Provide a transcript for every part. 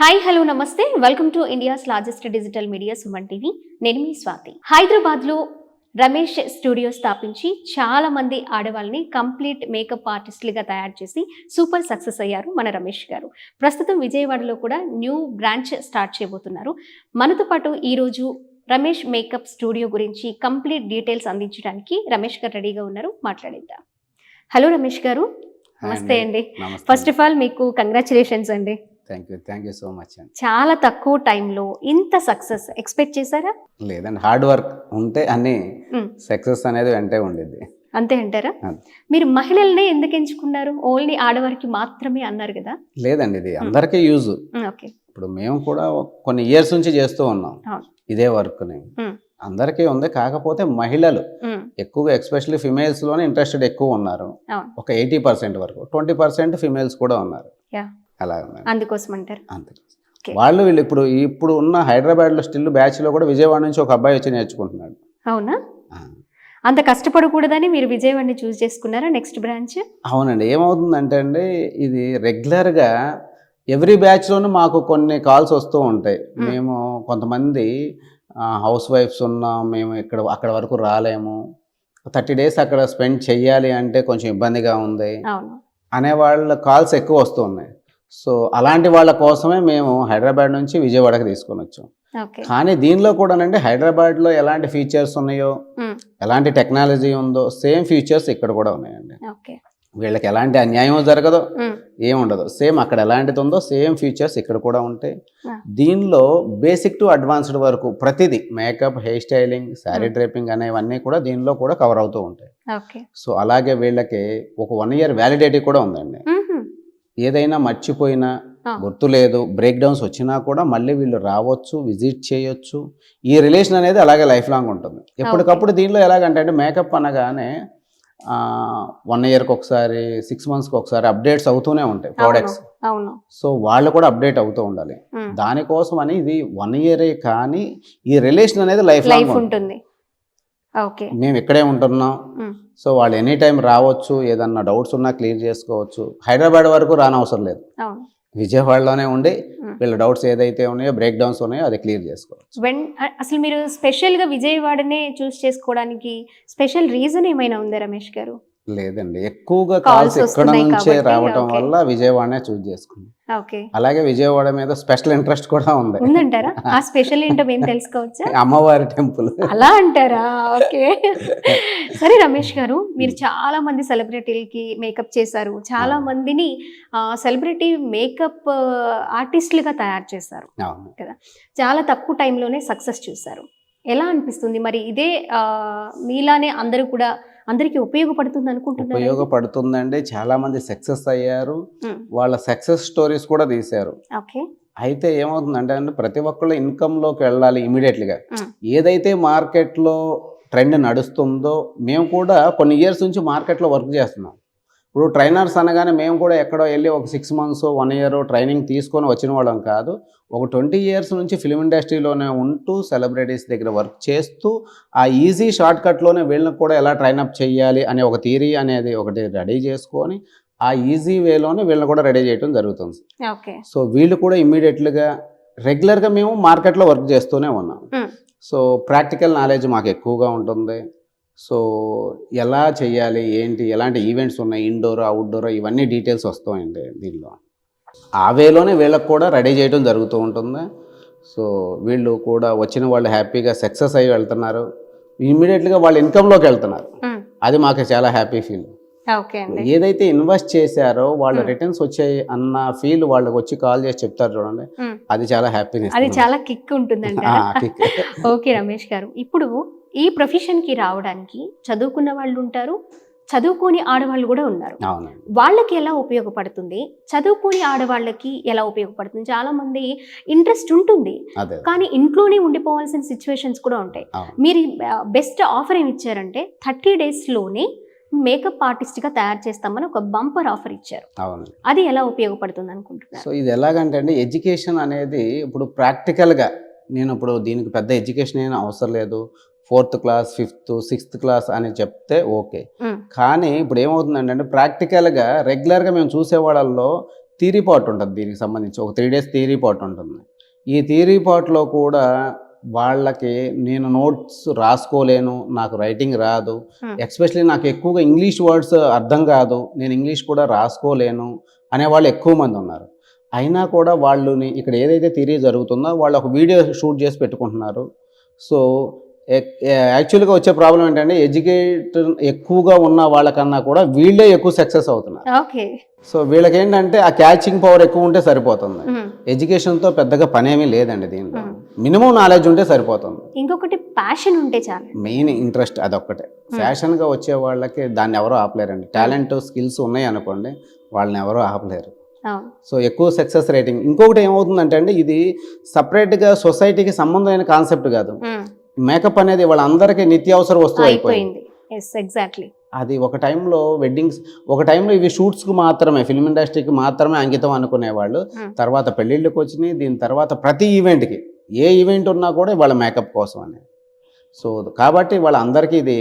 Hi hello నమస్తే welcome to India's largest digital media Suman TV. నేను మీ స్వాతి. హైదరాబాద్లో రమేష్ స్టూడియో స్థాపించి చాలా మంది ఆడవాళ్ళని కంప్లీట్ మేకప్ ఆర్టిస్టులుగా తయారు చేసి సూపర్ సక్సెస్ అయ్యారు మన రమేష్ గారు. ప్రస్తుతం విజయవాడలో కూడా న్యూ బ్రాంచ్ స్టార్ట్ చేయబోతున్నారు. మనతో పాటు ఈరోజు రమేష్ మేకప్ స్టూడియో గురించి కంప్లీట్ డీటెయిల్స్ అందించడానికి రమేష్ గారు రెడీగా ఉన్నారు. మాట్లాడేద్దాం. హలో రమేష్ గారు, నమస్తే అండి. ఫస్ట్ ఆఫ్ ఆల్ మీకు కంగ్రాచులేషన్స్ అండి. థ్యాంక్ యూ సో మచ్ అండి. చాలా తక్కువ టైంలో ఇంత సక్సెస్ ఎక్స్పెక్ట్ చేశారా? లేదండి, హార్డ్ వర్క్ ఉంటే అన్ని సక్సెస్ అనేది వెంటే ఉండిద్ది. అంతే అంటారా? మీరు మహిళలనే ఎందుకు ఎంచుకున్నారు? ఓన్లీ ఆడవారికి మాత్రమే అన్నారు కదా. లేదండి, ఇది అందరికీ యూజ్. ఓకే, ఇప్పుడు మేము కూడా కొన్ని ఇయర్స్ నుంచి చేస్తూ ఉన్నాం ఇదే వర్క్ని. అందరికీ ఉంది, కాకపోతే మహిళలు ఎక్కువగా ఎస్పెషల్లీ ఫిమేల్స్ లోనే ఇంట్రెస్టెడ్ ఎక్కువ ఉన్నారు. ఒక 80% వరకు, 20% ఫిమేల్స్ కూడా ఉన్నారు. అలా అందుకోసం అంటారు. వాళ్ళు వీళ్ళు ఇప్పుడు ఉన్న హైదరాబాద్ లో స్టిల్ బ్యాచ్ లో కూడా విజయవాడ నుంచి ఒక అబ్బాయి వచ్చి నేర్చుకుంటున్నాడు. అవునా? అంత కష్టపడకూడదని మీరు విజయవాడని చూస్ చేసుకున్నారా నెక్స్ట్ బ్రాంచ్? అవునండి. ఏమవుతుందంటే అండి, ఇది రెగ్యులర్ గా ఎవ్రీ బ్యాచ్ లోనూ మాకు కొన్ని కాల్స్ వస్తూ ఉంటాయి. మేము కొంతమంది హౌస్ వైఫ్స్ ఉన్నాం, మేము అక్కడ వరకు రాలేము, 30 days అక్కడ స్పెండ్ చెయ్యాలి అంటే కొంచెం ఇబ్బందిగా ఉంది అనే వాళ్ళ కాల్స్ ఎక్కువ వస్తూ ఉన్నాయి. సో అలాంటి వాళ్ళ కోసమే మేము హైదరాబాద్ నుంచి విజయవాడకి తీసుకొని వచ్చాం. కానీ దీనిలో కూడానండి హైదరాబాద్లో ఎలాంటి ఫీచర్స్ ఉన్నాయో, ఎలాంటి టెక్నాలజీ ఉందో సేమ్ ఫీచర్స్ ఇక్కడ కూడా ఉన్నాయండి. వీళ్ళకి ఎలాంటి అన్యాయం జరగదో, ఏముండదు. సేమ్ అక్కడ ఎలాంటిది ఉందో సేమ్ ఫీచర్స్ ఇక్కడ కూడా ఉంటాయి. దీనిలో బేసిక్ టు అడ్వాన్స్డ్ వరకు ప్రతిదీ, makeup, hair styling, sari draping అనేవన్నీ కూడా దీనిలో కూడా కవర్ అవుతూ ఉంటాయి. సో అలాగే వీళ్ళకి ఒక 1 year వ్యాలిడిటీ కూడా ఉందండి. ఏదైనా మర్చిపోయినా, గుర్తులేదు, బ్రేక్ డౌన్స్ వచ్చినా కూడా మళ్ళీ వీళ్ళు రావచ్చు, విజిట్ చేయొచ్చు. ఈ రిలేషన్ అనేది అలాగే లైఫ్ లాంగ్ ఉంటుంది. ఎప్పటికప్పుడు దీనిలో ఎలాగంటే మేకప్ అనగానే 1 yearకి ఒకసారి, 6 monthsకి ఒకసారి అప్డేట్స్ అవుతూనే ఉంటాయి ప్రోడక్ట్స్. సో వాళ్ళు కూడా అప్డేట్ అవుతూ ఉండాలి. దానికోసం అని ఇది 1 year కానీ ఈ రిలేషన్ అనేది లైఫ్ లాంగ్ ఉంటుంది. మేము ఇక్కడే ఉంటున్నాం, సో వాళ్ళు ఎనీ టైం రావచ్చు, ఏదన్నా డౌట్స్ ఉన్నా క్లియర్ చేసుకోవచ్చు. హైదరాబాద్ వరకు రానవసరం లేదు, విజయవాడలోనే ఉండి వీళ్ళ డౌట్స్ ఏదైతే ఉన్నాయో, బ్రేక్ డౌన్స్ ఉన్నాయో అది క్లియర్ చేసుకోవచ్చు. అసలు మీరు స్పెషల్గా విజయవాడనే చూస్ చేసుకోవడానికి స్పెషల్ రీజన్ ఏమైనా ఉందా రమేష్ గారు? లేదండి, ఎక్కువగా కాల్స్ ఇక్కడ నుంచే రావటం వల్ల విజయవాడనే చూస్ చేసుకున్నాం. అలాగే విజయవాడ మీద స్పెషల్ ఇంట్రెస్ట్ కూడా ఉంది. ఉందంటారా? ఆ స్పెషల్ ఏంటో మేము తెలుసుకోవచ్చా? అమ్మవారి టెంపుల్. అలా అంటారా? ఓకే. సరే రమేష్ గారు, మీరు చాలా మంది సెలబ్రిటీలకి మేకప్ చేశారు, చాలా మందిని సెలబ్రిటీ మేకప్ ఆర్టిస్టులుగా తయారు చేశారు కదా. చాలా తక్కువ టైంలోనే సక్సెస్ చూశారు. ఎలా అనిపిస్తుంది మరి? ఇదే మీలానే అందరూ కూడా అందరికి ఉపయోగపడుతుంది అనుకుంటున్నారు? ఉపయోగపడుతుందండి. చాలా మంది సక్సెస్ అయ్యారు, వాళ్ళ సక్సెస్ స్టోరీస్ కూడా తీశారు. అయితే ఏమవుతుందంటే అండి, ప్రతి ఒక్కళ్ళు ఇన్కమ్లోకి వెళ్ళాలి ఇమీడియట్లీగా. ఏదైతే మార్కెట్లో ట్రెండ్ నడుస్తుందో, మేము కూడా కొన్ని ఇయర్స్ నుంచి మార్కెట్లో వర్క్ చేస్తున్నాం. ఇప్పుడు ట్రైనర్స్ అనగానే మేము కూడా ఎక్కడో వెళ్ళి ఒక 6 months 1 year ట్రైనింగ్ తీసుకొని వచ్చిన వాళ్ళం కాదు. ఒక 20 years నుంచి ఫిల్మ్ ఇండస్ట్రీలోనే ఉంటూ సెలబ్రిటీస్ దగ్గర వర్క్ చేస్తూ ఆ ఈజీ షార్ట్ కట్లోనే వీళ్ళని కూడా ఎలా ట్రైనప్ చేయాలి అనే ఒక థియరీ అనేది ఒకటి రెడీ చేసుకొని ఆ ఈజీ వేలోనే వీళ్ళని కూడా రెడీ చేయడం జరుగుతుంది. సో వీళ్ళు కూడా ఇమ్మీడియట్లుగా రెగ్యులర్గా మేము మార్కెట్లో వర్క్ చేస్తూనే ఉన్నాం. సో ప్రాక్టికల్ నాలెడ్జ్ మాకు ఎక్కువగా ఉంటుంది. సో ఎలా చేయాలి, ఏంటి, ఎలాంటి ఈవెంట్స్ ఉన్నాయి, ఇండోర్ అవుట్డోర్, ఇవన్నీ డీటెయిల్స్ వస్తాయండి దీనిలో. ఆ వేలోనే వీళ్ళకి కూడా రెడీ చేయడం జరుగుతూ ఉంటుంది. సో వీళ్ళు కూడా వచ్చిన వాళ్ళు హ్యాపీగా సక్సెస్ అయ్యి వెళ్తున్నారు, ఇమ్మీడియట్గా వాళ్ళ ఇన్కమ్లోకి వెళ్తున్నారు. అది మాకు చాలా హ్యాపీ ఫీల్. ఏదైతే ఇన్వెస్ట్ చేశారో వాళ్ళు రిటర్న్స్ వచ్చాయి అన్న ఫీల్ వాళ్ళకి వచ్చి కాల్ చేసి చెప్తారు చూడండి, అది చాలా హ్యాపీనెస్, అది చాలా కిక్ ఉంటుందండి. ఓకే రమేష్ గారు, ఇప్పుడు ఈ ప్రొఫెషన్కి రావడానికి చదువుకున్న వాళ్ళు ఉంటారు, చదువుకోని ఆడవాళ్ళు కూడా ఉన్నారు. వాళ్ళకి ఎలా ఉపయోగపడుతుంది? చదువుకోని ఆడవాళ్ళకి ఎలా ఉపయోగపడుతుంది? చాలా మంది ఇంట్రెస్ట్ ఉంటుంది కానీ ఇంట్లోనే ఉండిపోవాల్సిన సిచ్యువేషన్స్ కూడా ఉంటాయి. మీరు బెస్ట్ ఆఫర్ ఏమి ఇచ్చారంటే 30 daysలోనే మేకప్ ఆర్టిస్ట్గా తయారు చేస్తామని ఒక బంపర్ ఆఫర్ ఇచ్చారు. అది ఎలా ఉపయోగపడుతుంది అనుకుంటున్నారు? సో ఇది ఎలాగంటే అండి, ఎడ్యుకేషన్ అనేది ఇప్పుడు ప్రాక్టికల్గా, నేను ఇప్పుడు దీనికి పెద్ద ఎడ్యుకేషన్ అయినా అవసరం లేదు, 4th class 5th 6th class అని చెప్తే ఓకే. కానీ ఇప్పుడు ఏమవుతుందంటే ప్రాక్టికల్గా రెగ్యులర్గా మేము చూసే వాళ్ళల్లో థియరీ పార్ట్ ఉంటుంది దీనికి సంబంధించి. ఒక 3 డేస్ థియరీ పార్ట్ ఉంటుంది. ఈ థియరీ పార్ట్‌లో కూడా వాళ్ళకి నేను నోట్స్ రాసుకోలేను, నాకు రైటింగ్ రాదు, ఎస్పెషల్లీ నాకు ఎక్కువగా ఇంగ్లీష్ వర్డ్స్ అర్థం కాదు, నేను ఇంగ్లీష్ కూడా రాసుకోలేను అనేవాళ్ళు ఎక్కువ మంది ఉన్నారు. అయినా కూడా వాళ్ళని ఇక్కడ ఏదైతే థియరీ జరుగుతుందో వాళ్ళు ఒక వీడియో షూట్ చేసి పెట్టుకుంటున్నారు. సో యాక్చువల్గా వచ్చే ప్రాబ్లం ఏంటంటే ఎడ్యుకేటర్ ఎక్కువగా ఉన్న వాళ్ళకన్నా కూడా వీళ్ళే ఎక్కువ సక్సెస్ అవుతున్నారు. ఓకే. సో వీళ్ళకి ఏంటంటే ఆ క్యాచింగ్ పవర్ ఎక్కువ ఉంటే సరిపోతుంది. ఎడ్యుకేషన్తో పెద్దగా పనేమీ లేదండి దీంట్లో. మినిమం నాలెడ్జ్ ఉంటే సరిపోతుంది. ఇంకొకటి ప్యాషన్ ఉంటే చాలు. మెయిన్ ఇంట్రెస్ట్ అదొక్కటే. ఫ్యాషన్గా వచ్చే వాళ్ళకి దాన్ని ఎవరో ఆపలేరండి. టాలెంట్ స్కిల్స్ ఉన్నాయి అనుకోండి, వాళ్ళని ఎవరో ఆపలేరు. సో ఎక్కువ సక్సెస్ రేటింగ్. ఇంకొకటి ఏమవుతుందంటే అండి, ఇది సపరేట్గా సొసైటీకి సంబంధమైన కాన్సెప్ట్ కాదు. మేకప్ అనేది వాళ్ళందరికీ నిత్యావసర వస్తువు అయిపోయింది. ఎగ్జాక్ట్లీ. అది ఒక టైంలో వెడ్డింగ్స్, ఒక టైంలో ఇవి షూట్స్కి మాత్రమే, ఫిల్మ్ ఇండస్ట్రీకి మాత్రమే అంకితం అనుకునేవాళ్ళు. తర్వాత పెళ్ళిళ్ళకి వచ్చినాయి. దీని తర్వాత ప్రతి ఈవెంట్కి, ఏ ఈవెంట్ ఉన్నా కూడా వాళ్ళ మేకప్ కోసం అనేది. సో కాబట్టి వాళ్ళందరికీ ఇది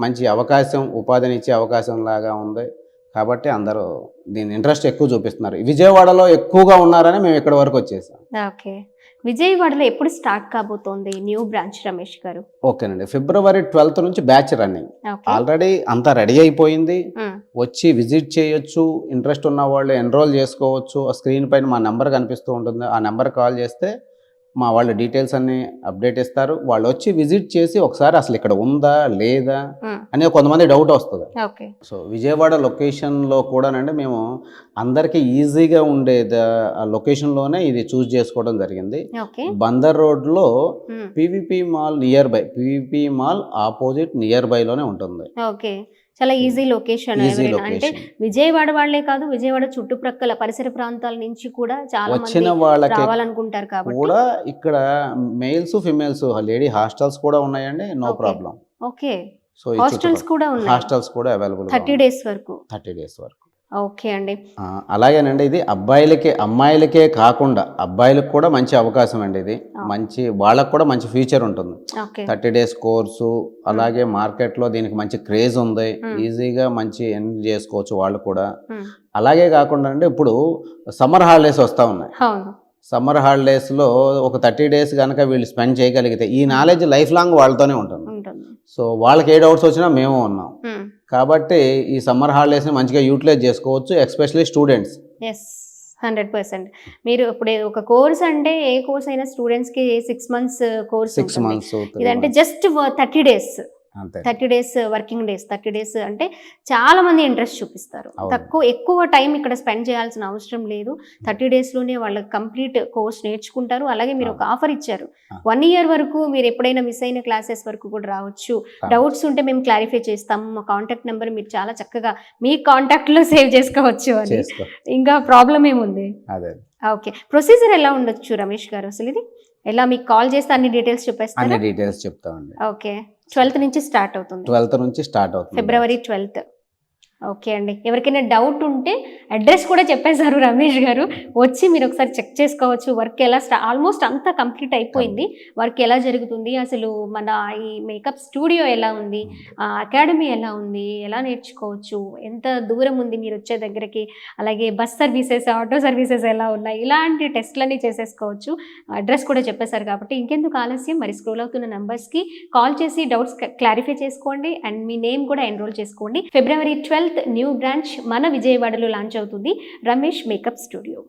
మంచి అవకాశం, ఉపాధినిచ్చే అవకాశం లాగా ఉంది. కాబట్టి అందరూ దీని ఇంట్రెస్ట్ ఎక్కువ చూపిస్తున్నారు. విజయవాడలో ఎక్కువగా ఉన్నారని మేము ఇక్కడ వరకు వచ్చేసాం. ఓకే. విజయవాడలో ఎప్పుడు స్టార్ట్ కాబోతోంది న్యూ బ్రాంచ్ రమేష్ గారు? ఓకేనండి, ఫిబ్రవరి 12th నుంచి బ్యాచ్ రన్నింగ్. ఆల్రెడీ అంతా రెడీ అయిపోయింది. వచ్చి విజిట్ చేయొచ్చు. ఇంట్రెస్ట్ ఉన్న వాళ్ళు ఎన్రోల్ చేసుకోవచ్చు. ఆ స్క్రీన్ పైన మా నెంబర్ కనిపిస్తూ ఉంటుంది. ఆ నెంబర్ కాల్ చేస్తే మా వాళ్ళ డీటెయిల్స్ అన్ని అప్డేట్ ఇస్తారు. వాళ్ళు వచ్చి విజిట్ చేసి ఒకసారి అసలు ఇక్కడ ఉందా లేదా అనే కొంతమంది డౌట్ వస్తుంది. సో విజయవాడ లొకేషన్లో కూడానండి మేము అందరికీ ఈజీగా ఉండేది ఆ లొకేషన్లోనే ఇది చూస్ చేసుకోవడం జరిగింది. బందర్ రోడ్లో PVP mall near by, PVP mall opposite near బైలోనే ఉంటుంది. ఓకే. చాలా ఈజీ లొకేషన్. అంటే విజయవాడ వాళ్ళే కాదు, విజయవాడ చుట్టుప్రక్కల పరిసర ప్రాంతాల నుంచి కూడా చాలా వచ్చిన వాళ్ళకి రావాలనుకుంటారు కాబట్టి కూడా ఇక్కడ మేల్స్ ఫిమేల్స్ లేడీ హాస్టల్స్ కూడా ఉన్నాయండి. No problem. Okay. So hostels కూడా ఉన్నాయి. హాస్టల్స్ కూడా అవైలబుల్ 30 days వరకు. 30 days వరకు. ఓకే అండి. అలాగేనండి, ఇది అబ్బాయిలకే అమ్మాయిలకే కాకుండా అబ్బాయిలకు కూడా మంచి అవకాశం అండి. ఇది మంచి, వాళ్ళకు కూడా మంచి ఫ్యూచర్ ఉంటుంది. 30 days కోర్సు. అలాగే మార్కెట్లో దీనికి మంచి క్రేజ్ ఉంది. ఈజీగా మంచి ఎర్న్ చేసుకోవచ్చు వాళ్ళు కూడా. అలాగే కాకుండా అండి, ఇప్పుడు సమ్మర్ హాలిడేస్ వస్తూ ఉన్నాయి. సమ్మర్ హాలిడేస్లో ఒక 30 days కనుక వీళ్ళు స్పెండ్ చేయగలిగితే ఈ నాలెడ్జ్ లైఫ్ లాంగ్ వాళ్ళతోనే ఉంటుంది. సో వాళ్ళకి ఏ డౌట్స్ వచ్చినా మేము ఉన్నాం. కాబట్టి ఈ సమ్మర్ హాలిడేస్ని మంచిగా యూటిలైజ్ చేసుకోవచ్చు, ఎస్పెషల్లీ స్టూడెంట్స్. 100%. మీరు ఇప్పుడు ఒక కోర్స్ అంటే ఏ కోర్స్ అయినా స్టూడెంట్స్కి 6 months కోర్స్. 6 months. ఇదంటే just 30 days. 30 days working days. 30 days అంటే చాలా మంది ఇంట్రెస్ట్ చూపిస్తారు. ఎక్కువ టైం ఇక్కడ స్పెండ్ చేయాల్సిన అవసరం లేదు. 30 daysలోనే వాళ్ళకి కంప్లీట్ కోర్స్ నేర్చుకుంటారు. అలాగే మీరు ఒక ఆఫర్ ఇచ్చారు, 1 year వరకు మీరు ఎప్పుడైనా మిస్ అయిన క్లాసెస్ వరకు కూడా రావచ్చు. డౌట్స్ ఉంటే మేము క్లారిఫై చేస్తాము. మా కాంటాక్ట్ నెంబర్ మీరు చాలా చక్కగా మీ కాంటాక్ట్లో సేవ్ చేసుకోవచ్చు అని. ఇంకా ప్రాబ్లం ఏముంది? ఓకే. ప్రొసీజర్ ఎలా ఉండొచ్చు రమేష్ గారు? అసలు ఇది ఎలా మీకు కాల్ చేస్తే అన్ని డీటెయిల్స్ చెప్పేస్తారా? అన్ని డీటెయిల్స్ చెప్తామండి. ఓకే. 12th నుంచి స్టార్ట్ అవుతుంది. 12th నుంచి స్టార్ట్ అవుతుంది. ఫిబ్రవరి 12th. ఓకే అండి. ఎవరికైనా డౌట్ ఉంటే అడ్రస్ కూడా చెప్పేశారు రమేష్ గారు. వచ్చి మీరు ఒకసారి చెక్ చేసుకోవచ్చు. వర్క్ ఎలా ఆల్మోస్ట్ అంతా కంప్లీట్ అయిపోయింది. వర్క్ ఎలా జరుగుతుంది, అసలు మన ఈ మేకప్ స్టూడియో ఎలా ఉంది, అకాడమీ ఎలా ఉంది, ఎలా నేర్చుకోవచ్చు, ఎంత దూరం ఉంది మీరు వచ్చే దగ్గరికి, అలాగే బస్ సర్వీసెస్, ఆటో సర్వీసెస్ ఎలా ఉన్నాయి, ఇలాంటి టెస్ట్లన్నీ చేసేసుకోవచ్చు. అడ్రస్ కూడా చెప్పేశారు కాబట్టి ఇంకెందుకు ఆలస్యం, మరి స్క్రోల్ అవుతున్న నెంబర్స్కి కాల్ చేసి డౌట్స్ క్లారిఫై చేసుకోండి. అండ్ మీ నేమ్ కూడా ఎన్రోల్ చేసుకోండి. ఫిబ్రవరి 12th న్యూ బ్రాంచ్ మన విజయవాడలో లాంచ్ అవుతుంది, రమేష్ మేకప్ స్టూడియో.